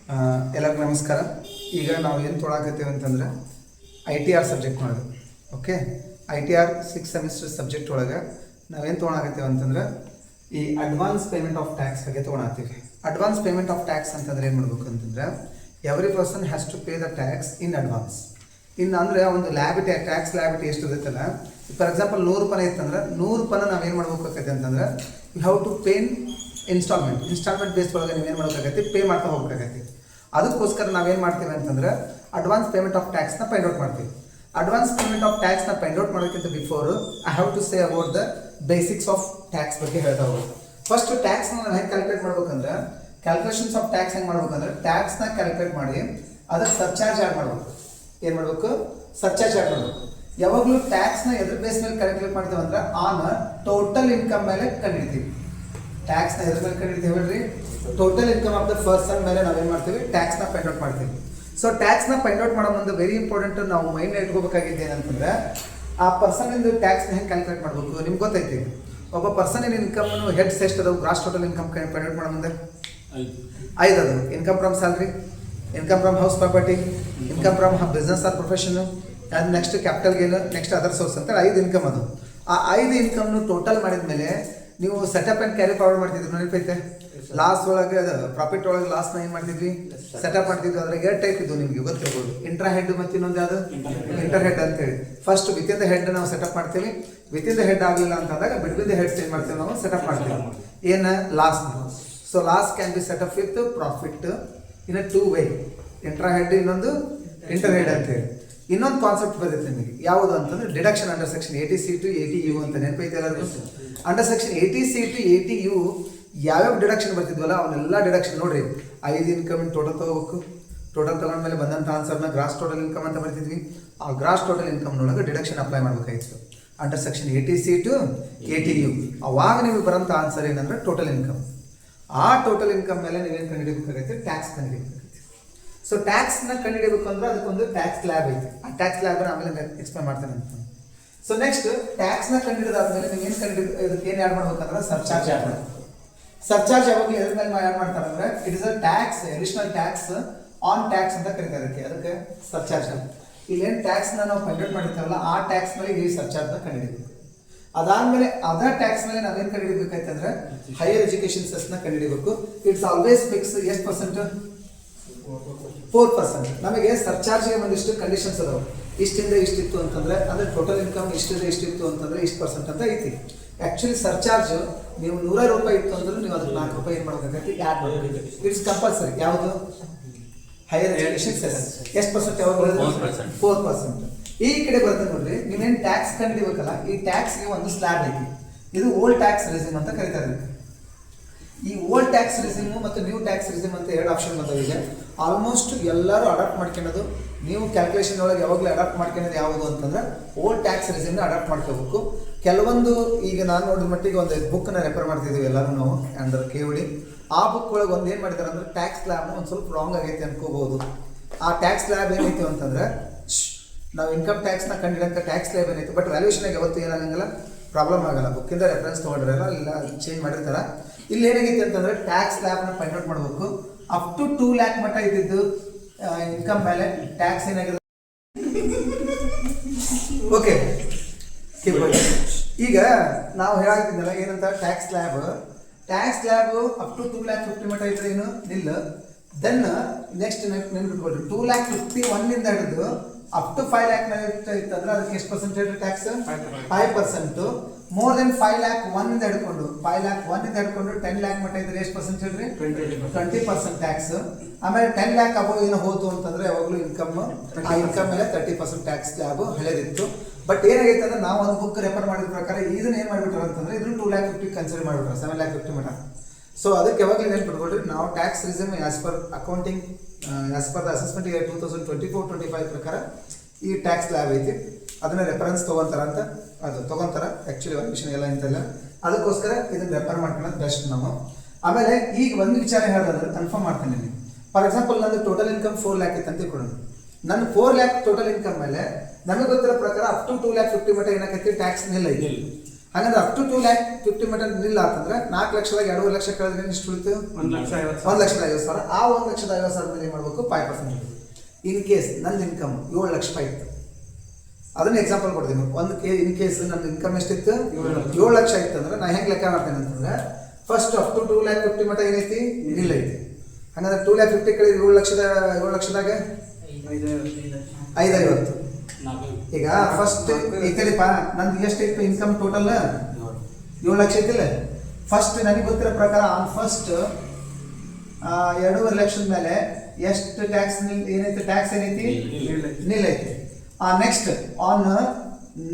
ಎಲ್ಲರಿಗೂ ನಮಸ್ಕಾರ. ಈಗ ನಾವು ಏನು ತೊಗೊಳಕತ್ತೀವಿ ಅಂತಂದ್ರೆ ITR ಸಬ್ಜೆಕ್ಟ್ ಮಾಡೋದು. Okay, ITR 6th semester subject ಒಳಗೆ ನಾವೇನು ತೊಗೊಳಕತ್ತೀವಿ ಅಂತಂದ್ರೆ ಈ ಅಡ್ವಾನ್ಸ್ ಪೇಮೆಂಟ್ ಆಫ್ ಟ್ಯಾಕ್ಸ್ ಬಗ್ಗೆ ತೊಗೊಳತ್ತೀವಿ. ಅಡ್ವಾನ್ಸ್ ಪೇಮೆಂಟ್ ಆಫ್ ಟ್ಯಾಕ್ಸ್ ಅಂತಂದ್ರೆ ಏನು ಮಾಡಬೇಕು ಅಂತಂದ್ರೆ every person has to pay the tax in advance. ಇನ್ನು ಅಂದರೆ ಒಂದು ಲ್ಯಾಬಿಟಿ ಟ್ಯಾಕ್ಸ್ ಲ್ಯಾಬಿಟಿ ಎಷ್ಟು ಇರುತ್ತಲ್ಲ, ಫಾರ್ ಎಕ್ಸಾಂಪಲ್ 100 ರೂಪಾಯಿ ಇತ್ತಂದ್ರೆ 100 ರೂಪಾಯಿನ ನಾವೇನು ಮಾಡ್ಬೇಕಾಗತ್ತೆ ಅಂತಂದ್ರೆ you have to pay instalment base ಒಳಗೆ ನೀವೇನು ಮಾಡಬೇಕಾಗತ್ತೆ, ಪೇ ಮಾಡ್ತಾ ಹೋಗ್ಬೇಕಾಗತ್ತೆ. ಅದಕ್ಕೋಸ್ಕರ ನಾವೇನು ಮಾಡ್ತೀವಿ ಅಂತಂದ್ರೆ ಅಡ್ವಾನ್ಸ್ ಪೇಮೆಂಟ್ ಆಫ್ ಟ್ಯಾಕ್ಸ್ನ ಫೈಂಡ್ ಔಟ್ ಮಾಡ್ತೀವಿ. ಅಡ್ವಾನ್ಸ್ ಪೇಮೆಂಟ್ ಆಫ್ ಟ್ಯಾಕ್ಸ್ನ ಫೈಂಡ್ ಔಟ್ ಮಾಡೋಕ್ಕಿಂತ before I have to say about the basics of tax ಬಗ್ಗೆ ಹೇಳ್ತಾ ಹೋಗೋದು. ಫಸ್ಟ್ ಟ್ಯಾಕ್ಸ್ನ ನಾವು ಹೆಂಗೆ ಕ್ಯಾಲ್ಕುಲೇಟ್ ಮಾಡ್ಬೇಕಂದ್ರೆ, ಕ್ಯಾಲ್ಕುಲೇಷನ್ಸ್ ಆಫ್ ಟ್ಯಾಕ್ಸ್ ಹೆಂಗೆ ಮಾಡ್ಬೇಕಂದ್ರೆ ಟ್ಯಾಕ್ಸ್ನ ಕ್ಯಾಲ್ಕುಲೇಟ್ ಮಾಡಿ ಅದಕ್ಕೆ ಸರ್ಚಾರ್ಜ್ ಆ್ಯಡ್ ಮಾಡಬೇಕು. ಏನು ಮಾಡಬೇಕು? ಸರ್ಚಾರ್ಜ್ ಆ್ಯಡ್ ಮಾಡಬೇಕು. ಯಾವಾಗಲೂ ಟ್ಯಾಕ್ಸ್ನ ಎದ್ರ ಬೇಸ್ ಮೇಲೆ ಕ್ಯಾಲ್ಕುಲೇಟ್ ಮಾಡ್ತೀವಿ ಅಂದ್ರೆ ಆನ್ ಟೋಟಲ್ ಇನ್ಕಮ್ ಮೇಲೆ ಕಂಡಿಡ್ತೀವಿ. ಟ್ಯಾಕ್ಸ್ನ ಎದ್ರ ಮೇಲೆ ಕಂಡಿಡ್ತೀವಿ ಹೇಳ್ರಿ? Total income of the person ಮೇಲೆ ನಾವೇನು ಮಾಡ್ತೀವಿ, ಟ್ಯಾಕ್ಸ್ನ ಫೈಂಡ್ ಔಟ್ ಮಾಡ್ತೀವಿ. ಸೊ ಟ್ಯಾಕ್ಸ್ನ ಫೈಂಡ್ ಔಟ್ ಮಾಡೋ ಮುಂದೆ ವೆರಿ ಇಂಪಾರ್ಟೆಂಟ್ ನಾವು ಮೈಂಡ್ ಇಟ್ಕೋಬೇಕಾಗಿದ್ದು ಏನಂತಂದ್ರೆ ಆ ಪರ್ಸನಿಂದು ಟ್ಯಾಕ್ಸ್ನ ಹೆಂಗೆ ಕ್ಯಾಲ್ಕುಲೇಟ್ ಮಾಡಬೇಕು. ನಿಮ್ಗೆ ಗೊತ್ತೈತಿ, ಒಬ್ಬ ಪರ್ಸನಿನ ಇನ್ಕಮ್ನು ಹೆಡ್ಸ್ ಎಷ್ಟು ಅದಾವೆ, gross total income find out ಮಾಡೋ ಮುಂದೆ 5 ಅದು. Income from salary, income from house property, income from business or profession, ಅದು next capital gain, next other source ಅಂತ 5 ಇನ್ಕಮ್ ಅದು. ಆ 5 ಇನ್ಕಮ್ನು ಟೋಟಲ್ ಮಾಡಿದ ಮೇಲೆ ನೀವು ಸೆಟಪ್ ಆ್ಯಂಡ್ ಕ್ಯಾರಿ ಫಾರ್ವರ್ಡ್ ಮಾಡ್ತಿದ್ರಿ, ನೆನಪೈತೆ? ಲಾಸ್ ಒಳಗೆ ಪ್ರಾಫಿಟ್ ಒಳಗೆ ಲಾಸ್ನ ಏನು ಮಾಡ್ತಿದ್ವಿ, ಸೆಟಪ್ ಮಾಡ್ತಿದ್ವಿ. ಅದ್ರಾಗ 2 ಟೈಪ್ ಇದ್ದು ನಿಮಗೆ ಗೊತ್ತಿರ್ಬೋದು, ಇಂಟ್ರಾ ಹೆಡ್ ಮತ್ತು ಇನ್ನೊಂದು ಯಾವುದು ಇಂಟರ್ ಹೆಡ್ ಅಂತೇಳಿ. ಫಸ್ಟ್ ವಿತಿನ್ ದ ಹೆಡ್ ನಾವು ಸೆಟಪ್ ಮಾಡ್ತೀವಿ. ವಿತಿನ್ ದ ಹೆಡ್ ಆಗಲಿಲ್ಲ ಅಂತಂದಾಗ ಬಿಟ್ವೀನ್ ದ ಹೆಡ್ಸ್ ಏನು ಮಾಡ್ತೀವಿ, ನಾವು ಸೆಟಪ್ ಮಾಡ್ತೀವಿ. ಏನು ಲಾಸ್ನ. So loss can be set up with profit in a 2 way, intra head ಇನ್ನೊಂದು ಇಂಟರ್ ಹೆಡ್ ಅಂತೇಳಿ. ಇನ್ನೊಂದು ಕಾನ್ಸೆಪ್ಟ್ ಬರುತ್ತೆ ನಿಮಗೆ, ಯಾವುದು ಅಂತಂದ್ರೆ deduction under section 80C to 80U ಅಂತ ನೆನಪೈತೆ ಎಲ್ಲರಿಗೂ? Under section 80C to 80U ಯಾವ್ಯಾವ ಡಿಡಕ್ಷನ್ ಬರ್ತಿದ್ವಲ್ಲ ಅವನ್ನೆಲ್ಲ ಡಿಡಕ್ಷನ್ ನೋಡ್ರಿ. 5 ಇನ್ಕಮ್ ಟೋಟಲ್ ತಗೋಬೇಕು. ಟೋಟಲ್ ತಗೊಂಡ್ಮೇಲೆ ಬಂದಂಥ ಆನ್ಸರ್ನ ಗ್ರಾಸ್ ಟೋಟಲ್ ಇನ್ಕಮ್ ಅಂತ ಬರ್ತಿದ್ವಿ. ಆ ಗ್ರಾಸ್ ಟೋಟಲ್ ಇನ್ಕಮ್ನೊಳಗೆ ಡಿಡಕ್ಷನ್ ಅಪ್ಲೈ ಮಾಡಬೇಕಾಗಿತ್ತು under section 80C to 80U. ಅವಾಗ ನಿಮಗೆ ಬರೋಂಥ ಆನ್ಸರ್ ಏನಂದ್ರೆ ಟೋಟಲ್ ಇನ್ಕಮ್. ಆ ಟೋಟಲ್ ಇನ್ಕಮ್ ಮೇಲೆ ನೀವೇನು ಕಂಡುಹಿಡಿಬೇಕಾಗೈತೆ, ಟ್ಯಾಕ್ಸ್ ಕಂಡುಹಿಡಿಬೇಕಾಗೈತೆ. ಸೊ ಟ್ಯಾಕ್ಸ್ನ ಕಂಡುಹಿಡಿಬೇಕು ಅಂದ್ರೆ ಅದಕ್ಕೊಂದು ಟ್ಯಾಕ್ಸ್ ಲ್ಯಾಬ್ ಐತೆ. ಆ ಟ್ಯಾಕ್ಸ್ ಲ್ಯಾಬ್ನ ಆಮೇಲೆ ಎಕ್ಸ್ಪ್ಲೇನ್ ಮಾಡ್ತೇನೆ ಅಂತ. ಸೊ ನೆಕ್ಸ್ಟ್ ಟ್ಯಾಕ್ಸ್ನ ಕಂಡುಹಿಡಿದಾದ್ಮೇಲೆ ನೀವು ಏನು ಇದಕ್ಕೆ ಏನು ಆ್ಯಡ್ ಮಾಡ್ಬೇಕಂದ್ರೆ ಸರ್ಚಾರ್ಜ್ ಆ್ಯಡ್ ಮಾಡಬೇಕು. ಸರ್ಚಾರ್ಜ್ ಯಾವಾಗಲೂ ಎದ್ರ ಮೇಲೆ ಆ್ಯಡ್ ಮಾಡ್ತಾರೆ ಅಂದ್ರೆ it is a tax, additional tax on tax ಅಂತ ಕರೀತಾರೆ ಅದಕ್ಕೆ ಸರ್ಚಾರ್ಜ್. ಇಲ್ಲೇನು ಟ್ಯಾಕ್ಸ್ನ ನಾವು ಫೈಂಡ್ ಔಟ್ ಮಾಡಿರ್ತಾವಲ್ಲ ಆ ಟ್ಯಾಕ್ಸ್ ಮೇಲೆ ಈ ಸರ್ಚಾರ್ಜ್ನ ಕಂಡುಹಿಡಿಬೇಕು. ಅದಾದ್ಮೇಲೆ ಅದರ್ ಟ್ಯಾಕ್ಸ್ ಮೇಲೆ ನಾವೇನು ಕಂಡುಹಿಡಿಬೇಕಾಯ್ತಂದ್ರೆ ಹೈಯರ್ ಎಜುಕೇಶನ್ ಸೆಸ್ನ ಕಂಡುಹಿಡಿಬೇಕು. It's always fix. ಎಷ್ಟು ಪರ್ಸೆಂಟ್? 4%. ನಮಗೆ ಸರ್ಚಾರ್ಜ್ಗೆ ಒಂದಿಷ್ಟು ಕಂಡೀಷನ್ಸ್ ಅದಾವೆ. ಇಷ್ಟಿಂದ ಇಷ್ಟಿತ್ತು ಅಂತಂದ್ರೆ ಅಂದರೆ ಟೋಟಲ್ ಇನ್ಕಮ್ ಇಷ್ಟಿಂದ ಇಷ್ಟಿತ್ತು ಅಂತಂದ್ರೆ ಇಷ್ಟು ಪರ್ಸೆಂಟ್ ಅಂತ ಐತಿ. ಆ್ಯಕ್ಚುಲಿ ಸರ್ಚಾರ್ಜ್ ನೀವು 100 ರೂಪಾಯಿ ಇತ್ತು ಅಂದ್ರೆ ನೀವು ಅದಕ್ಕೆ 4 ರೂಪಾಯಿ ಏನು ಮಾಡಬೇಕಾಗತ್ತೆ, ಆ್ಯಡ್ ಮಾಡಬೇಕು. It's compulsory. ಯಾವುದು? Higher education cess. ಎಷ್ಟು ಪರ್ಸೆಂಟ್? ಯಾವಾಗ? 4%. ಈ ಕಡೆ ಬರ್ತದೆ ನೋಡ್ರಿ, ನೀವೇನು ಟ್ಯಾಕ್ಸ್ ಕಂಡಿಬೇಕಲ್ಲ, ಈ ಟ್ಯಾಕ್ಸ್ಗೆ ಒಂದು ಸ್ಲ್ಯಾಬ್ ಐತಿ. ಇದು ಓಲ್ಡ್ ಟ್ಯಾಕ್ಸ್ ರೆಸಿಮ್ ಅಂತ ಕರೀತಾರೆ. ಈ ಓಲ್ಡ್ ಟ್ಯಾಕ್ಸ್ ರೆಸಿಮ್ ಮತ್ತು ನ್ಯೂ ಟ್ಯಾಕ್ಸ್ ರೆಸಿಮ್ ಅಂತ 2 ಆಪ್ಷನ್ ಬಂದವಿದೆ. ಆಲ್ಮೋಸ್ಟ್ ಎಲ್ಲರೂ ಅಡಾಪ್ಟ್ ಮಾಡ್ಕೊಳ್ಳೋದು, ನೀವು ಕ್ಯಾಲ್ಕುಲೇಷನ್ ಒಳಗೆ ಯಾವಾಗಲೂ ಅಡಾಪ್ಟ್ ಮಾಡ್ಕೊಳ್ಳೋದು ಯಾವುದು ಅಂತಂದ್ರೆ ಓಲ್ಡ್ ಟ್ಯಾಕ್ಸ್ ರೆಸಿಮ್ನ ಅಡಾಪ್ಟ್ ಮಾಡ್ಕೋಬೇಕು. ಕೆಲವೊಂದು ಈಗ ನಾನು ನೋಡಿದ ಮಟ್ಟಿಗೆ ಒಂದು ಬುಕ್ನ ರೆಫರ್ ಮಾಡ್ತಿದ್ದೀವಿ ಎಲ್ಲರೂ ನಾವು ಅಂಡರ್ KOD. ಆ ಬುಕ್ ಒಳಗೆ ಒಂದು ಏನು ಮಾಡಿದ್ದಾರೆ ಅಂದ್ರೆ ಟ್ಯಾಕ್ಸ್ ಲ್ಯಾಬ್ನ ಒಂದು ಸ್ವಲ್ಪ ರಾಂಗ್ ಆಗೈತೆ ಅನ್ಕೋಬಹುದು. ಆ ಟ್ಯಾಕ್ಸ್ ಲ್ಯಾಬ್ ಏನೈತಿ ಅಂತಂದ್ರೆ ನಾವು ಇನ್ಕಮ್ ಟ್ಯಾಕ್ಸ್ನ ಕಂಡಿಡಂಥ ಟ್ಯಾಕ್ಸ್ ಲ್ಯಾಬ್ ಏನೈತಿ, ಬಟ್ ವ್ಯಾಲ್ಯೂಷನ್ಗೆ ಯಾವತ್ತು ಏನಾಗಂಗಿಲ್ಲ, ಪ್ರಾಬ್ಲಮ್ ಆಗಲ್ಲ. ಬುಕ್ಕಿಂದ ರೆಫರೆನ್ಸ್ ತೊಗೊಂಡಿರಲ್ಲ, ಇಲ್ಲ ಚೇಂಜ್ ಮಾಡಿರ್ತಾರೆ. ಇಲ್ಲಿ ಏನಾಗೈತಿ ಅಂತಂದ್ರೆ ಟ್ಯಾಕ್ಸ್ ಲ್ಯಾಬ್ನ ಫೈಂಡ್ ಔಟ್ ಮಾಡಬೇಕು. ಅಪ್ ಟು 2 lakh ಮಟ್ಟ ಇದ್ದಿದ್ದು ಇನ್ಕಮ್ ಮೇಲೆ ಟ್ಯಾಕ್ಸ್ ಏನಾಗಿದೆ. ಓಕೆ, ಈಗ ನಾವು ಹೇಳಾಗಿದ್ದೀನಲ್ಲ ಏನಂತ, ಟ್ಯಾಕ್ಸ್ ಲ್ಯಾಬ್ ಅಪ್ ಟು 2,50,000 ಮಟ್ಟ ಇದ್ರೆ ಏನು ನಿಲ್ಲ. ದೆನ್ ನೆಕ್ಸ್ಟ್ ನೆನ್ಬಿಟ್ಕೊಳ್ರಿ, 2,51,000 ಹಿಡಿದು ಅಪ್ ಟು 5 lakh ಇತ್ತಂದ್ರೆ ಅದಕ್ಕೆ ಎಷ್ಟು percentage tax? 5%. More than 5 lakh 1 ಹಿಡ್ಕೊಂಡು 5 lakh 1 ಹಿಡ್ಕೊಂಡು 10 lakh ಮಟ್ಟ ಇದ್ರೆ ಎಷ್ಟು ಪರ್ಸೆಂಟೇಜ್ ರೀ? 20% ಟ್ಯಾಕ್ಸ್. ಆಮೇಲೆ 10 lakh ಅಬೋ ಏನೋ ಹೋತು ಅಂತಂದ್ರೆ ಯಾವಾಗಲೂ ಇನ್ಕಮ್, ಆ ಇನ್ಕಮ್ ಮೇಲೆ 30% ಟ್ಯಾಕ್ಸ್ ಲ್ಯಾಬ್ ಹಳೆದಿತ್ತು. ಬಟ್ ಏನಾಗೈತೆ ಅಂದ್ರೆ ನಾವು ಒಂದು ಬುಕ್ ರೆಫರ್ ಮಾಡಿದ ಪ್ರಕಾರ ಇದನ್ನ ಏನು ಮಾಡಿಬಿಟ್ರೆ ಅಂತಂದ್ರೆ ಇದನ್ನು 2,50,000 ಕನ್ಸಿಡರ್ ಮಾಡಿಬಿಟ್ರೆ 7,50,000 ಮಟ್ಟ. ಸೊ ಅದಕ್ಕೆ ಯಾವಾಗಲೂ ಏನು ಬಿಟ್ಕೊಳ್ರಿ, ನಾವು ಟ್ಯಾಕ್ಸ್ ರಿಸಮ್ as per accounting as per the assessment 2024-25 ಪ್ರಕಾರ ಈ ಟ್ಯಾಕ್ಸ್ ಲ್ಯಾಬ್ ಐತಿ. ಅದನ್ನ ರೆಫರೆನ್ಸ್ ತೊಗೊಂತಾರಂತ, ಅದು ತೊಗೊಂತಾರೆ ಆ್ಯಕ್ಚುಲಿ ವ್ಯಾಲ್ಯೂಷನ್ ಎಲ್ಲ ಇಂತೆಲ್ಲ. ಅದಕ್ಕೋಸ್ಕರ ಇದನ್ನ ರೆಫರ್ ಮಾಡ್ಕೊಳ್ಳೋದು ಬೆಸ್ಟ್ ನಾವು. ಆಮೇಲೆ ಈಗ ಒಂದು ವಿಚಾರ ಹೇಳೋದಾದ್ರೆ ಕನ್ಫರ್ಮ್ ಮಾಡ್ತೀನಿ ನೀವು. ಫಾರ್ ಎಕ್ಸಾಂಪಲ್ ನಂದು ಟೋಟಲ್ ಇನ್ಕಮ್ 4 lakh ಇತ್ತು ಅಂತ ಕೊಡೋಣ. ನನ್ನ 4 lakh ಟೋಟಲ್ ಇನ್ಕಮ್ ಮೇಲೆ ನಮಗೆ ಗೊತ್ತಿರೋ ಪ್ರಕಾರ ಅಪ್ ಟು 2,50,000 ಮಟ್ಟ ಏನಾಕೈತಿ ಟ್ಯಾಕ್ಸ್ ನಿಲ್ಲ ಐತಿ. ಹಾಗಂದ್ರೆ ಅಪ್ ಟು 2,50,000 ಮಟ್ಟ ನಿಲ್ಲ ಅಂತಂದ್ರೆ 4 ಲಕ್ಷದಾಗ 2.5 ಲಕ್ಷ ಕಳೆದ್ರೆ ಎಷ್ಟು ಉಳಿತು? 1,50,000. ಆ 1,50,000 ಮೇಲೆ ಏನು ಮಾಡಬೇಕು? 5% ಉಳಿತು. ಇನ್ ಕೇಸ್ ನನ್ನ ಇನ್ಕಮ್ 7 ಲಕ್ಷ ರೂಪಾಯಿ ಇತ್ತು, ಅದನ್ನ ಎಕ್ಸಾಂಪಲ್ ಕೊಡ್ತೀನಿ. ಇನ್ ಕೇಸ್ ನನ್ನ ಇನ್ಕಮ್ ಎಷ್ಟಿತ್ತು? 7 ಲಕ್ಷ ಇತ್ತು ಅಂದ್ರೆ ನಾ ಹೆಂಗೆ ಲೆಕ್ಕ ಮಾಡ್ತೇನೆ ಅಂತಂದ್ರೆ ಫಸ್ಟ್ ಅಪ್ ಟು 2,50,000 ಮಟ್ಟ ಏನೈತಿ? ನಿಲ್ಲ ಐತಿ. ಹಂಗಂದ್ರೆ 2,50,000 ಕಡೆ 7 ಲಕ್ಷದಾಗ 550. ಈಗ ಫಸ್ಟ್ ಐತಲಿಪ್ಪ, ನಂದು ಎಷ್ಟೈತು ಇನ್ಕಮ್ ಟೋಟಲ್? 7 ಲಕ್ಷ ಐತಿಲ್ಲ. ಫಸ್ಟ್ ನನಗೆ ಗೊತ್ತಿರೋ ಪ್ರಕಾರ ಆನ್ ಫಸ್ಟ್ 2.5 ಲಕ್ಷದ ಮೇಲೆ ಎಷ್ಟು ಟ್ಯಾಕ್ಸ್ ಏನೈತಿ? ಟ್ಯಾಕ್ಸ್ ಏನೈತಿ? ನಿಲ್ ಐತಿ. ನೆಕ್ಸ್ಟ್ ಆನ್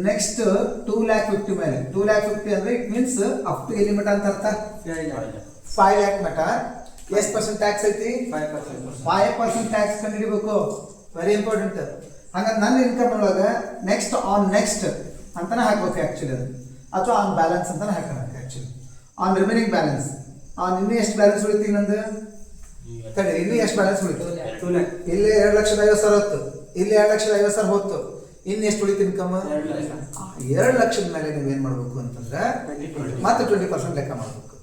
ನೆಕ್ಸ್ಟ್ 2,50,000 ಮೇಲೆ 2,50,000 ಅಂದ್ರೆ ಇಟ್ ಮೀನ್ಸ್ ಅಪ್ ಟು ಎಲ್ಲಿ ಮಟ ಅಂತ ಅರ್ಥ? 5 lakh ಮಟ ಎಷ್ಟು ಪರ್ಸೆಂಟ್ ಟ್ಯಾಕ್ಸ್ ಐತಿ? 5% ಟ್ಯಾಕ್ಸ್ ಕಂಡುಹಿಡಿಬೇಕು. Very important. ಹಂಗಂದ್ರೆ ನನ್ನ ಇನ್ಕಮ್ ಒಳಗೆ ನೆಕ್ಸ್ಟ್ ಆನ್ ನೆಕ್ಸ್ಟ್ ಅಂತಾನೆ ಹಾಕ್ಬೇಕು ಆ್ಯಕ್ಚುಲಿ ಅದು, ಅಥವಾ ಆನ್ ಬ್ಯಾಲೆನ್ಸ್ ಅಂತಾನೆ ಹಾಕೋಣ actually. On remaining balance, on ಇನ್ನೂ ಎಷ್ಟು ಬ್ಯಾಲೆನ್ಸ್ ಉಳಿತು? ಇನ್ನೊಂದು ತಡಿ, ಇನ್ನೂ ಎಷ್ಟು ಬ್ಯಾಲೆನ್ಸ್ ಉಳಿತು? ಇಲ್ಲಿ 2,50,000 ಹೊತ್ತು, ಇಲ್ಲಿ 2,50,000 ಹೊತ್ತು, ಇನ್ನು ಎಷ್ಟು ಉಳಿತು ಇನ್ಕಮ್? 2 ಲಕ್ಷದ ಮೇಲೆ ನೀವೇನು ಮಾಡಬೇಕು ಅಂತಂದ್ರೆ ಮತ್ತೆ 20% ಲೆಕ್ಕ ಮಾಡಬೇಕು.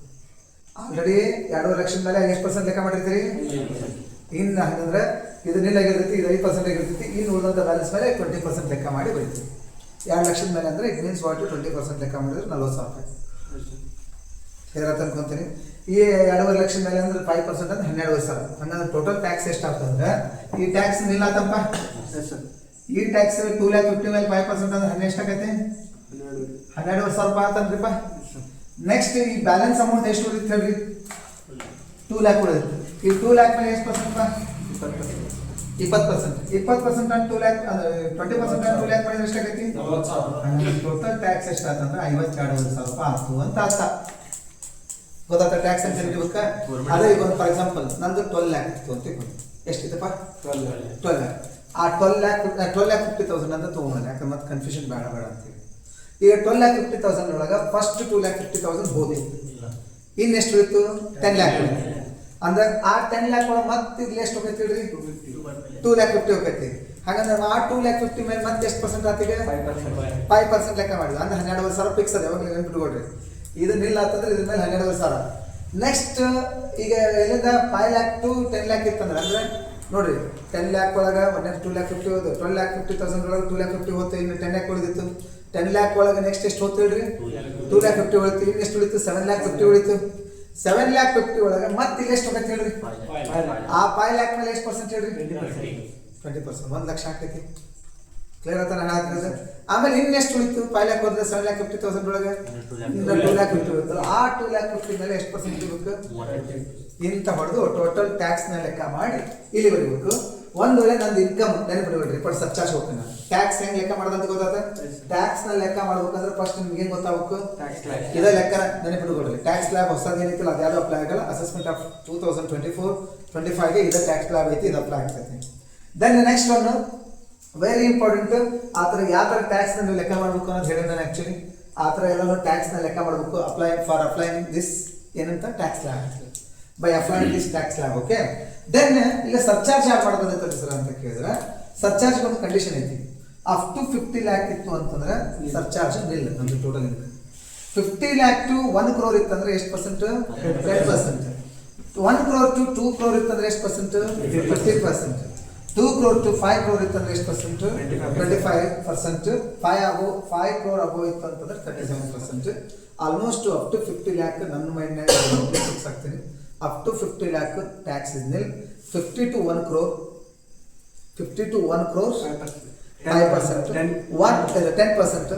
ಆಲ್ರೆಡಿ 2.5 ಲಕ್ಷದ ಮೇಲೆ ಎಷ್ಟು ಪರ್ಸೆಂಟ್ ಲೆಕ್ಕ ಮಾಡಿರ್ತೀರಿ? ಇನ್ನು ಹಂಗಂದ್ರೆ ಇದು ನಿಲ್ ಆಗಿರ್ತೈತಿ, ಇದು 5% ಆಗಿರ್ತೈತಿ. ಇನ್ನು ಉಳಿದಂಥ ಬ್ಯಾಲೆನ್ಸ್ ಮೇಲೆ 20% ಲೆಕ್ಕ ಮಾಡಿ ಬರೀತೀವಿ. 2 ಲಕ್ಷದ ಮೇಲೆ ಅಂದರೆ ಇಟ್ ಮೀನ್ಸ್ ವಾಟ್ 20% ಲೆಕ್ಕ ಮಾಡಿದ್ರೆ 40,000 ರೂಪಾಯಿ. ಹೇರತ್ತ ಅನ್ಕೊಂತೀನಿ. ಈ 2.5 ಲಕ್ಷದ ಮೇಲೆ ಅಂದ್ರೆ 5% ಅಂದ್ರೆ 12,000. ಹಂಗಂದ್ರೆ ಟೋಟಲ್ ಟ್ಯಾಕ್ಸ್ ಎಷ್ಟು ಆಗ್ತಂದ್ರೆ ಈ ಟ್ಯಾಕ್ಸ್ ನಿಲ್ಲ ಆತಪ್ಪ. ಈ ಟ್ಯಾಕ್ಸ್ 2,50,000 ಮೇಲೆ 5% ಅಂದ್ರೆ ಎಷ್ಟಾಗೈತೆ? 12,000 ರೂಪಾಯಿ ಆತನ್ರಿಪ್ಪ. ನೆಕ್ಸ್ಟ್ ಈ ಬ್ಯಾಲೆನ್ಸ್ ಅಮೌಂಟ್ ಎಷ್ಟು ಉಳಿತು ಹೇಳ್ರಿ? 2 lakh ಉಳಿತು. ಈ 2 lakh ಮೇಲೆ ಎಷ್ಟು percent? 20%. 20% on 2 lakh 20% on 2 lakh ಮಾಡಿದ್ರೆ ಎಷ್ಟಾಗೈತಿ? 40,000. ಟೋಟಲ್ ಟ್ಯಾಕ್ಸ್ ಎಷ್ಟು ಆತಂದ್ರೆ 52,000 ರೂಪಾಯಿ ಆಯ್ತು ಅಂತ ಅರ್ಥ. ಗೊತ್ತಾಗ್ತ? ಟ್ಯಾಕ್ಸ್ ಅಂತ ಹೇಳ್ಬೇಕಾ? ಅದೇ ಈಗ ಒಂದು ಫಾರ್ ಎಕ್ಸಾಂಪಲ್ ನಂದು 12 lakh ಇತ್ತು ಅಂತ ಎಷ್ಟಿತ್ತಪ್ಪ? 12 lakh. ಆ 12,50,000 ಅಂತ ತೊಗೊಂಡು, ಯಾಕಂದ್ರೆ ಮತ್ತೆ ಕನ್ಫ್ಯೂಷನ್ ಬೇಡ ಅಂತೀವಿ. ಈಗ 12,50,000 ಒಳಗೆ ಫಸ್ಟ್ 2,50,000 ಹೋದಿ, ಇನ್ನೆಷ್ಟು ಉಳಿತು? 10 lakh ಉಳಿತು. ಅಂದ್ರೆ ಆ 10 lakh ಒಳಗೆ ಮತ್ತೆ ಇಲ್ಲಿ ಎಷ್ಟು ಹೋಗೈತಿ ಹೇಳ್ರಿ? 2,50,000 ಹೋಗೈತಿ. ಹಾಗಂದ್ರೆ ಆ 2,50,000 ಮೇಲೆ ಮತ್ತೆ ಎಷ್ಟು ಪರ್ಸೆಂಟ್ ಆತಿಗೆ? 5% ಲೆಕ್ಕ ಮಾಡಿದ್ವಿ. ಅಂದ್ರೆ 12,000 ಫಿಕ್ಸ್ ಅದ. ಯಾವಾಗ ನೆನ್ಪಿಟ್ಕೊಡ್ರಿ, ಇದು ನಿಲ್ಲ ಅಂತಂದ್ರೆ ಇದ್ರ ಮೇಲೆ 12,000. ನೆಕ್ಸ್ಟ್ ಈಗ ಎಲ್ಲಿಂದ 5 lakh to 10 lakh ಇತ್ತಂದ್ರೆ ಅಂದ್ರೆ ನೋಡ್ರಿ 10 lakh ಒಳಗೆ 2,50,000 ಹೋದು, 12,50,000 ಒಳಗೆ 2,50,000 ಹೋಗ್ತು, ಇನ್ನು 10 lakh ಉಳಿದಿತ್ತು. 10 lakh ಒಳಗೆ ನೆಕ್ಸ್ಟ್ ಎಷ್ಟು ಹೋಗ್ತು ಹೇಳ್ರಿ? 2,50,000 ಉಳಿತು. ಇನ್ನು ಎಷ್ಟು ಉಳಿತು? 7,50,000 ಉಳಿತು. 7,50,000 ಒಳಗೆ ಮತ್ತೆ ಇಲ್ಲಿ ಎಷ್ಟು ಹೋಗೈತೆ ಹೇಳ್ರಿ? ಆ 5 lakh ಮೇಲೆ ಎಷ್ಟು ಪರ್ಸೆಂಟ್ ಹೇಳ್ರಿ? 20%. 1 ಲಕ್ಷ ಆಗ್ತೈತಿ. ಕ್ಲಿಯರ್ ಆಯ್ತಾ ನಾನು ಹಾಕಿರೋದು? ಆಮೇಲೆ ಇನ್ನೆಷ್ಟು ಉಳಿತು? 5 lakh ಹೋದ್ರೆ 7,50,000 ಒಳಗೆ ಇನ್ನು 2,50,000 ಉಳಿತು. ಆ 2,50,000 ಮೇಲೆ ಎಷ್ಟು ಪರ್ಸೆಂಟ್ ಇರಬೇಕು? ಇಂತ ಹೊಡೆದು ಟೋಟಲ್ ಟ್ಯಾಕ್ಸ್ನ ಲೆಕ್ಕ ಮಾಡಿ ಇಲ್ಲಿ ಬರೀಬೇಕು. ಒಂದು ವೇಳೆ ನಂದು ಇನ್ಕಮ್ ನೆನಪಿಡ್ಬೇಡ್ರಿ, ಬಟ್ ಸರ್ಚಾರ್ಜ್ ಹೋಗ್ತೀನಿ ನಾನು. ಟ್ಯಾಕ್ಸ್ ಹೆಂಗೆ ಲೆಕ್ಕ ಮಾಡೋದಂತ ಗೊತ್ತಾತ? ಟ್ಯಾಕ್ಸ್ನ ಲೆಕ್ಕ ಮಾಡ್ಬೇಕಂದ್ರೆ ಫಸ್ಟ್ ನಿಮ್ಗೆ ಏನು ಗೊತ್ತಾಗಬೇಕು? ಇದೇ ಲೆಕ್ಕ ನೆನಪಿಡ್ಕೊಡ್ರಿ. ಟ್ಯಾಕ್ಸ್ ಲ್ಯಾಬ್ ಹೊಸದು ಏನೈತಿಲ್ಲ ಅದು ಯಾವುದು ಅಪ್ಲೈ ಆಗಲ್ಲ. ಅಸೆಸ್ಮೆಂಟ್ ಆಫ್ 2024-25ಗೆ ಇದೇ ಟ್ಯಾಕ್ಸ್ ಲ್ಯಾಬ್ ಐತಿ, ಇದು ಅಪ್ಲೈ ಆಗ್ತೈತಿ. Then next one very important, ಆ ಥರ ಯಾವ ಥರ ಟ್ಯಾಕ್ಸ್ನ ನೀವು ಲೆಕ್ಕ ಮಾಡಬೇಕು ಅನ್ನೋದು ಹೇಳಿ ನಾನು ಆ್ಯಕ್ಚುಲಿ. ಆ ಥರ ಎಲ್ಲನೂ ಟ್ಯಾಕ್ಸ್ನ ಲೆಕ್ಕ ಮಾಡಬೇಕು. ಅಪ್ಲೈಯಿಂಗ್ ದಿಸ್ ಏನಂತ tax slab, by applying this tax slab. Okay. Then ಈಗ ಸರ್ಚಾರ್ಜ್ ಯಾರು ಮಾಡೋದಂತ ಸರ್ ಅಂತ ಕೇಳಿದ್ರೆ, ಸರ್ಚಾರ್ಜ್ ಒಂದು ಕಂಡೀಷನ್ ಐತಿ. ಅಪ್ ಟು 50 lakh ಇತ್ತು ಅಂತಂದ್ರೆ ಸರ್ಚಾರ್ಜ್ ನಿಲ್ಲ. ನಮ್ದು total income 50 lakh to 1 crore ಇತ್ತಂದ್ರೆ ಎಷ್ಟು ಪರ್ಸೆಂಟ್? 10%. 1 crore to 2 crore ಇತ್ತಂದ್ರೆ ಎಷ್ಟು ಪರ್ಸೆಂಟ್? 50%. 2 crore to 5 crore ಇತ್ತಂದ್ರೆ ಎಷ್ಟು ಪರ್ಸೆಂಟ್? 25%. 5 crore ಅಬೋ ಇತ್ತು ಅಂತಂದ್ರೆ 37%. ಆಲ್ಮೋಸ್ಟ್ ಅಪ್ ಟು 50 lakh ನನ್ನ ಮೈಂಡ್ನಾಗ ಫಿಕ್ಸ್ ಆಗ್ತೀನಿ. Up to 50 lakh tax is nil. 50 to 1 crore 5%. 10%.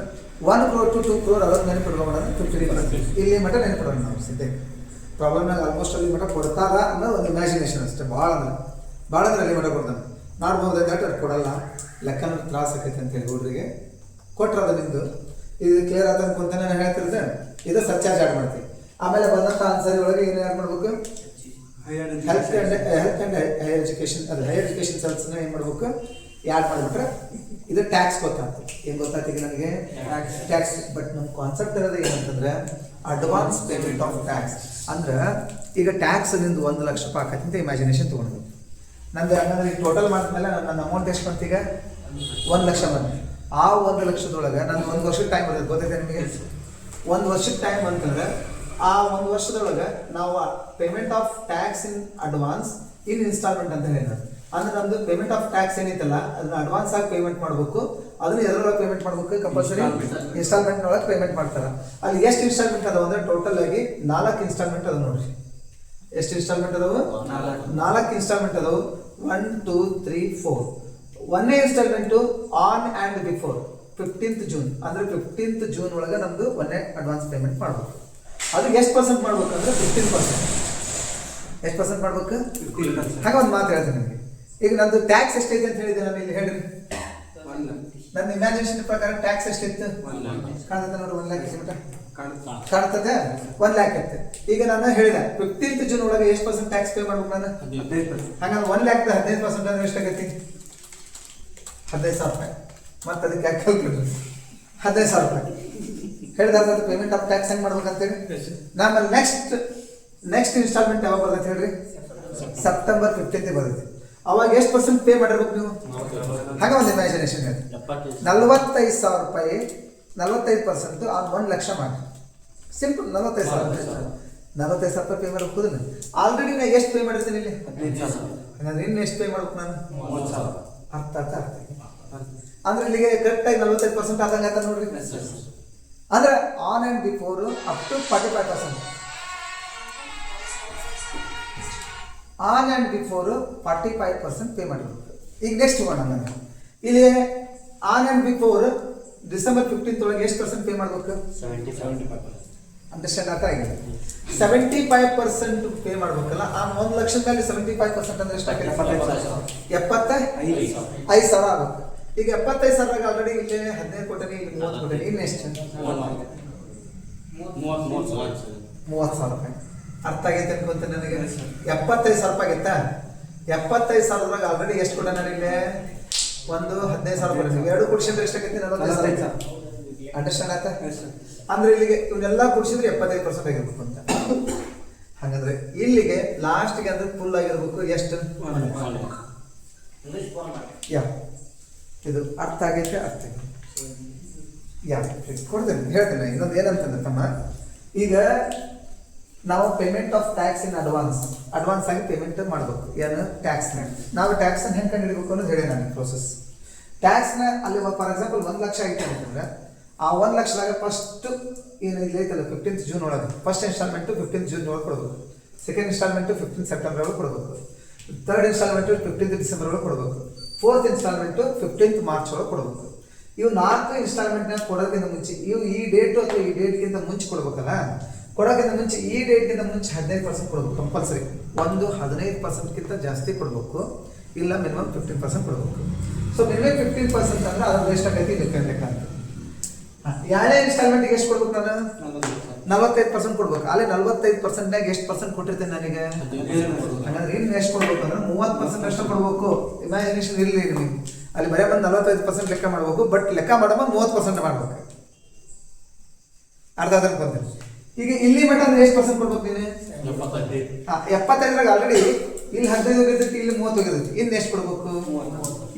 1 crore to 2 crore ಅವಾಗ ನೆನಪಿಡ್ಬೋಣ 50%. ಇಲ್ಲಿ ಮಟ್ಟ ನೆನಪಿಡೋಣ ನಾವು ಸಿದ್ದೆ. ಪ್ರಾಬ್ಲಮ್ನಾಗ ಆಲ್ಮೋಸ್ಟ್ ಅಲ್ಲಿ ಮಟ್ಟ ಕೊಡ್ತಾರ ಅನ್ನೋ ಒಂದು ಇಮ್ಯಾಜಿನೇಷನ್ ಅಷ್ಟೇ. ಭಾಳ ಅಂದ್ರೆ ಅಲ್ಲಿ ಮಟ್ಟ ಕೊಡ್ತಾನೆ. ಮಾಡ್ಬೋದು ದಟ್ ಅದು ಕೊಡಲ್ಲ, ಲೆಕ್ಕನ ತ್ರಾಸ ಆಕೈತೆ ಅಂತೇಳಿ ಹುಡುಗರಿಗೆ ಕೊಟ್ಟರದ ನಿಮ್ಮದು ಇದು ಕ್ಲಿಯರ್ ಆದ ಅನ್ಕೊಂತಾನೆ ನಾನು ಹೇಳ್ತಿರೋದು. ಇದು ಸರ್ಚಾರ್ಜ್ ಆ್ಯಡ್ ಮಾಡ್ತೀವಿ. ಆಮೇಲೆ ಬಂದಂಥ ಆನ್ಸರ್ ಒಳಗೆ ಏನು ಆ್ಯಡ್ ಮಾಡ್ಬೇಕು? ಹೆಲ್ತ್ ಆ್ಯಂಡ್ ಹೈಯರ್ ಎಜುಕೇಷನ್, ಅದು ಹೈಯರ್ ಎಜುಕೇಷನ್ ಸೆಲ್ಸ್ನ ಏನು ಮಾಡ್ಬೇಕು? ಆ್ಯಡ್ ಮಾಡಿಬಿಟ್ರೆ ಇದು ಟ್ಯಾಕ್ಸ್ ಗೊತ್ತಾಗ್ತದೆ. ಏನು ಗೊತ್ತಾಗ್ತೀಗ ನನಗೆ? ಟ್ಯಾಕ್ಸ್. ಬಟ್ ನಮ್ಮ ಕಾನ್ಸೆಪ್ಟ್ ಇರೋದು ಏನಂತಂದ್ರೆ ಅಡ್ವಾನ್ಸ್ ಪೇಮೆಂಟ್ ಆಫ್ ಟ್ಯಾಕ್ಸ್. ಅಂದ್ರೆ ಈಗ ಟ್ಯಾಕ್ಸ್ ನಿಂದು 1 ಲಕ್ಷ ರೂಪಾಯಿ ಆಕೈತಿ ಅಂತ ಇಮ್ಯಾಜಿನೇಷನ್ ತೊಗೊಂಡು ನಂದು ಹಂಗಂದ್ರೆ ಈಗ ಟೋಟಲ್ ಮಾಡಿದ್ಮೇಲೆ ನನ್ನ ಅಮೌಂಟ್ ಎಷ್ಟು ಬಂತೀಗ? 1 ಲಕ್ಷ ಬಂತು. ಆ 1 ಲಕ್ಷದೊಳಗೆ ನಾನು 1 ವರ್ಷದ ಟೈಮ್ ಬರ್ತದೆ. ಗೊತ್ತೈತೆ ನಿಮಗೆ? ಒಂದು ವರ್ಷಕ್ಕೆ ಟೈಮ್ ಅಂತಂದ್ರೆ ಆ ಒಂದು ವರ್ಷದೊಳಗೆ ನಾವು payment of tax in advance in instalment ಅಂತ ಹೇಳಿದ್ರು. ಅಂದ್ರೆ ನಮ್ದು ಪೇಮೆಂಟ್ ಆಫ್ ಟ್ಯಾಕ್ಸ್ ಏನೈತಲ್ಲ ಅದನ್ನ ಅಡ್ವಾನ್ಸ್ ಆಗಿ ಪೇಮೆಂಟ್ ಮಾಡಬೇಕು. ಅದನ್ನ ಎದ್ರೊಳಗೆ ಪೇಮೆಂಟ್ ಮಾಡಬೇಕು? ಕಂಪಲ್ಸರಿ ಇನ್ಸ್ಟಾಲ್ಮೆಂಟ್ ಒಳಗೆ ಪೇಮೆಂಟ್ ಮಾಡ್ತಾರೆ. ಅಲ್ಲಿ ಎಷ್ಟು ಇನ್ಸ್ಟಾಲ್ಮೆಂಟ್ ಅದಾವ ಅಂದ್ರೆ ಟೋಟಲ್ ಆಗಿ 4 ಇನ್ಸ್ಟಾಲ್ಮೆಂಟ್ ಅದಾವ ನೋಡ್ರಿ. ಎಷ್ಟು ಇನ್ಸ್ಟಾಲ್ಮೆಂಟ್ ಅದಾವು? 4 ಇನ್ಸ್ಟಾಲ್ಮೆಂಟ್ ಅದಾವು. 1 2 3 4. ಒಂದನೇ instalment on and before 15th June, ಅಂದ್ರೆ 15th ಜೂನ್ ಒಳಗೆ ನಮ್ದು ಒಂದೇ ಅಡ್ವಾನ್ಸ್ ಪೇಮೆಂಟ್ ಮಾಡ್ಬೇಕು. ಅದು ಎಷ್ಟು ಪರ್ಸೆಂಟ್ ಮಾಡ್ಬೇಕು ಅಂದ್ರೆ 15%. ಎಷ್ಟು ಪರ್ಸೆಂಟ್ ಮಾಡ್ಬೇಕು? 15%. ಹಾಗೆ ಒಂದು ಮಾತು ಹೇಳ್ತೀನಿ ನಿಮಗೆ. ಈಗ ನಂದು ಟ್ಯಾಕ್ಸ್ ಎಷ್ಟೈತೆ ಅಂತ ಹೇಳಿದೆ ನಾನು, ಇಲ್ಲಿ ಹೇಳ್ರಿ. ನನ್ನ ಇಮ್ಯಾಜಿನೇಷನ್ ಪ್ರಕಾರ ಟ್ಯಾಕ್ಸ್ ಎಷ್ಟಿತ್ತು? ಕಾಣುತ್ತೆ ನೋಡಿ, 1 ಲಕ್ಷ ಕಾಣ್ತದೆ, 1 ಲಕ್ಷ ಇತ್ತು. ಈಗ ನಾನು ಹೇಳಿದೆ 15th ಜೂನ್ ಒಳಗೆ ಎಷ್ಟು ಪರ್ಸೆಂಟ್ ಟ್ಯಾಕ್ಸ್ ಪೇ ಮಾಡ್ಬೇಕು ನಾನು? 15%. ಹಾಗಾದ್ರೆ 1 ಲಕ್ಷದ 15% ಅಂದ್ರೆ ಎಷ್ಟಾಗೈತಿ? 15,000 ರೂಪಾಯಿ. ಮತ್ತೆ ಅದಕ್ಕೆ ಯಾಕೆ ಕ್ಯಾಲ್ಕುಲೇಟರ್? 15,000 ರೂಪಾಯಿ ಹೇಳಿದಾಗ ಪೇಮೆಂಟ್ ಆಫ್ ಟ್ಯಾಕ್ಸ್ ಹೆಂಗೆ ಮಾಡ್ಬೇಕಂತೇಳಿ. ನಮ್ಮಲ್ಲಿ ನೆಕ್ಸ್ಟ್ ಇನ್ಸ್ಟಾಲ್ಮೆಂಟ್ ಯಾವಾಗ ಬರ್ತೈತೆ ಹೇಳ್ರಿ? ಸೆಪ್ಟೆಂಬರ್ 15th ಬರ್ತೈತಿ. ಅವಾಗ ಎಷ್ಟು ಪರ್ಸೆಂಟ್ ಪೇ ಮಾಡಿರ್ಬೇಕು ನೀವು? ಹಾಗೆ ಒಂದು ಇಮ್ಯಾಜಿನೇಷನ್ ಹೇಳಿ. 45,000 ರೂಪಾಯಿ 45% ಆ 1 ಲಕ್ಷ ಮಾಡಿ. ಸಿಂಪಲ್. 45,000 ರೂಪಾಯಿ ಪೇ ಮಾಡ್ಬೇಕು. ಆಲ್ರೆಡಿ ನಾನು ಎಷ್ಟು ಪೇ ಮಾಡಿರ್ತೀನಿ ಇಲ್ಲಿ? 15,000. ಹಾಗಾದ್ರೆ ಇನ್ನು ಎಷ್ಟು ಪೇ ಮಾಡ್ಬೇಕು ನಾನು? 30,000. ಅರ್ಥ ಅಂದ್ರೆ ಇಲ್ಲಿಗೆ ಕರೆಕ್ಟಾಗಿ 45% ಆದಂಗೆ ಆಯ್ತಾ ನೋಡ್ರಿ. ಅಂದ್ರೆ on and before up to 45%. On and before 45% pay ಮಾಡಬೇಕು. ಈಗ ನೆಕ್ಸ್ಟ್ ಹೋಗೋಣ. ನಾನು ಇಲ್ಲಿ on and before December 15th ಒಳಗೆ ಎಷ್ಟು ಪರ್ಸೆಂಟ್ ಪೇ ಮಾಡಬೇಕು? 75%. ಅಂಡರ್ಸ್ಟ್ಯಾಂಡ್ ಆಯ್ತಾ? ಆಗಿದೆ 75% ಪೇ ಮಾಡ್ಬೇಕಲ್ಲ. ಆ 1 ಲಕ್ಷದ ಮೇಲೆ 75% ಅಂದ್ರೆ ಎಷ್ಟಾಗಿದೆ? 75,000 ಆಗಬೇಕು. ಈಗ 75,000 ಆಲ್ರೆಡಿ ಇಲ್ಲಿ 15 ಕೊಟ್ಟನಿ, ಇಲ್ಲಿ 30 ಕೊಟ್ಟನಿ, ಇನ್ನು ಎಷ್ಟು? 30,000 ರೂಪಾಯಿ. ಅರ್ಥ ಆಗೈತೆ ಅನ್ಕೊಂತ ನನಗೆ. 75,000 ರೂಪಾಯಿ ಆಗೈತಾ? 75,000 ಆಲ್ರೆಡಿ ಎಷ್ಟು ಕೊಟ್ಟ ನಾನು ಇಲ್ಲಿ? ಒಂದು 15,000 ಕೊಡ್ತೀನಿ. 2 ಕುಡಿಸಿದ್ರೆ ಎಷ್ಟಾಗೈತಿ? 45,000. ಅಂಡರ್ಸ್ಟ್ಯಾಂಡ್ ಆಯ್ತಾ? ಅಂದ್ರೆ ಇಲ್ಲಿಗೆ ಇವನ್ನೆಲ್ಲ ಕುಡಿಸಿದ್ರೆ 75% ಆಗಿರ್ಬೇಕು ಅಂತ. ಹಾಗಂದ್ರೆ ಇಲ್ಲಿಗೆ ಲಾಸ್ಟ್ಗೆ ಅಂದ್ರೆ ಫುಲ್ ಆಗಿರ್ಬೇಕು. ಎಷ್ಟು? ಯಾ ಇದು ಅರ್ಥ ಆಗೈತೆ? ಅರ್ಥ ಯಾ ಕೊಡ್ತೇನೆ, ಹೇಳ್ತೇನೆ. ಇನ್ನೊಂದು ಏನಂತಂದ್ರೆ ತಮ್ಮ, ಈಗ ನಾವು payment of tax in advance ಆಗಿ ಪೇಮೆಂಟ್ ಮಾಡಬೇಕು. ಏನು? ಟ್ಯಾಕ್ಸ್ನ. ನಾವು ಟ್ಯಾಕ್ಸನ್ನು ಹೆಂಗೆ ಕಂಡು ಹಿಡಿಬೇಕು ಅನ್ನೋದು ಹೇಳಿ ನಾನು ಪ್ರೋಸೆಸ್. ಟ್ಯಾಕ್ಸ್ನ ಅಲ್ಲಿ ಫಾರ್ ಎಕ್ಸಾಂಪಲ್ 1 ಲಕ್ಷ ಆಗಿದೆ ಅಂತಂದ್ರೆ ಆ 1 ಲಕ್ಷದಾಗ ಫಸ್ಟ್ ಏನು ಇಲ್ಲಿ ಐತಲ್ಲ 15th ಜೂನ್ ಒಳಗೆ ಫಸ್ಟ್ ಇನ್ಸ್ಟಾಲ್ಮೆಂಟು 15th ಜೂನ್ ಒಳಗೆ ಕೊಡಬೇಕು. ಸೆಕೆಂಡ್ ಇನ್ಸ್ಟಾಲ್ಮೆಂಟು 15th ಸೆಪ್ಟೆಂಬರ್ ಒಳಗೆ ಕೊಡಬೇಕು. ಥರ್ಡ್ ಇನ್ಸ್ಟಾಲ್ಮೆಂಟು 15th ಡಿಸೆಂಬರ್ ಒಳಗೆ ಕೊಡಬೇಕು. 4th ಇನ್ಸ್ಟಾಲ್ಮೆಂಟು 15th ಮಾರ್ಚ್ ಒಳಗೆ ಕೊಡಬೇಕು. ಇವು 4 ಇನ್ಸ್ಟಾಲ್ಮೆಂಟ್ನ ಕೊಡೋದಕ್ಕಿಂತ ಮುಂಚೆ ಇವು ಈ ಡೇಟು ಅಥವಾ ಈ ಡೇಟ್ಗಿಂತ ಮುಂಚೆ ಕೊಡ್ಬೇಕಲ್ಲ. ಕೊಡೋಕ್ಕಿಂತ ಮುಂಚೆ ಈ ಡೇಟ್ಗಿಂತ ಮುಂಚೆ 15% ಕೊಡಬೇಕು ಕಂಪಲ್ಸರಿ. ಒಂದು 15%ಗಿಂತ ಜಾಸ್ತಿ ಕೊಡಬೇಕು, ಇಲ್ಲ ಮಿನಿಮಮ್ 15% ಕೊಡಬೇಕು. ಸೊ ಮಿನಿಮಮ್ 15% ಅಂದ್ರೆ ಅದ್ರ ಎಷ್ಟಾಗೈತಿ ಲೆಕ್ಕ ಅಂತ. ಯಾಳೆ ಇನ್ಸ್ಟಾಲ್ಮೆಂಟ್ಗೆ ಎಷ್ಟು ಕೊಡ್ಬೇಕು ನಾನು? 45% ಕೊಡ್ಬೇಕು. ಅಲ್ಲಿ 45%ನಾಗ ಎಷ್ಟು ಪರ್ಸೆಂಟ್ ಕೊಟ್ಟಿರ್ತೇನೆ ನನಗೆ? ಹಾಗಾದ್ರೆ ಇನ್ನು ಎಷ್ಟು ಕೊಡ್ಬೇಕು ಅಂದ್ರೆ 30% ಅಷ್ಟು ಕೊಡ್ಬೇಕು. ಇಮ್ಯಾಜಿನೇಷನ್ ಇರಲಿ ನಿಮಗೆ. ಅಲ್ಲಿ ಬರೀ ಬಂದು 45% ಲೆಕ್ಕ ಮಾಡ್ಬೇಕು. ಬಟ್ ಲೆಕ್ಕ ಮಾಡುವ 30% ಮಾಡ್ಬೇಕು. ಅರ್ಧ ಅನ್ಕೊಂತೀನಿ. ಈಗ ಇಲ್ಲಿ ಮಟ್ಟ ಅಂದ್ರೆ ಎಷ್ಟು ಪರ್ಸೆಂಟ್ ಕೊಡ್ಬೇಕು ನೀನು? 75 ಆಲ್ರೆಡಿ ಇಲ್ಲಿ 15 ಹೋಗಿರ್ತೈತಿ, ಇಲ್ಲಿ 30 ಹೋಗಿರ್ತೈತಿ. ಇನ್ನು ಎಷ್ಟು ಕೊಡ್ಬೇಕು?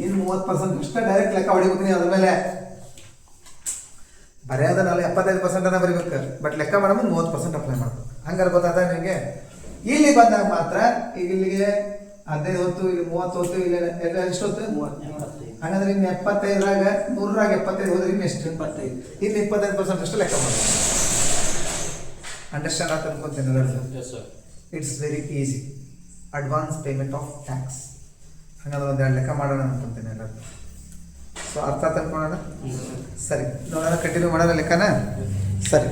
ಇನ್ನು 30% ಅಷ್ಟೇ ಡೈರೆಕ್ಟ್ ಲೆಕ್ಕ ಹೊಡಿಬೇಕು ನೀವು. ಅದ್ರ ಮೇಲೆ ಬರೆಯೋದ ನಾವು 75% ಅನ್ನ ಬರೀಬೇಕು. ಬಟ್ ಲೆಕ್ಕ ಮಾಡೋದು 30% ಅಪ್ಲೈ ಮಾಡ್ಬೇಕು. ಹಂಗಾರೆ ಗೊತ್ತಾದ ನಿಮಗೆ. ಇಲ್ಲಿ ಬಂದಾಗ ಮಾತ್ರ ಈಗ ಇಲ್ಲಿಗೆ 15 ಹೊತ್ತು, ಇಲ್ಲಿ 30 ಹೊತ್ತು, ಇಲ್ಲಿ ಎಲ್ಲ ಎಷ್ಟು ಹೊತ್ತು? 30. ಹಾಗಾದ್ರೆ ಇನ್ನು 75ರಾಗ 100ರಾಗ 75 ಹೋದ್ರೆ ಇನ್ನು ಎಷ್ಟು? 25. ಇನ್ನು 25% ಅಷ್ಟು ಲೆಕ್ಕ ಮಾಡ್ಬೇಕು. ಅಂಡರ್ಸ್ಟ್ಯಾಂಡ್ ಆಗ್ತಾ ಅನ್ಕೊಂತೀನಿ ಎಲ್ಲರೂ? It's very easy. Advance payment of tax. ಹಾಗಾದ್ರೆ ಒಂದೆರಡು ಲೆಕ್ಕ ಮಾಡೋಣ ಅನ್ಕೊಂತೀನಿ ಎಲ್ಲರೂ. ಸೊ ಅರ್ಥ ಅನ್ಕೊಳ್ಳೋಣ. ಸರಿ, ನೋಡೋಣ, ಕಂಟಿನ್ಯೂ ಮಾಡೋಣ ಲೆಕ್ಕನ. ಸರಿ.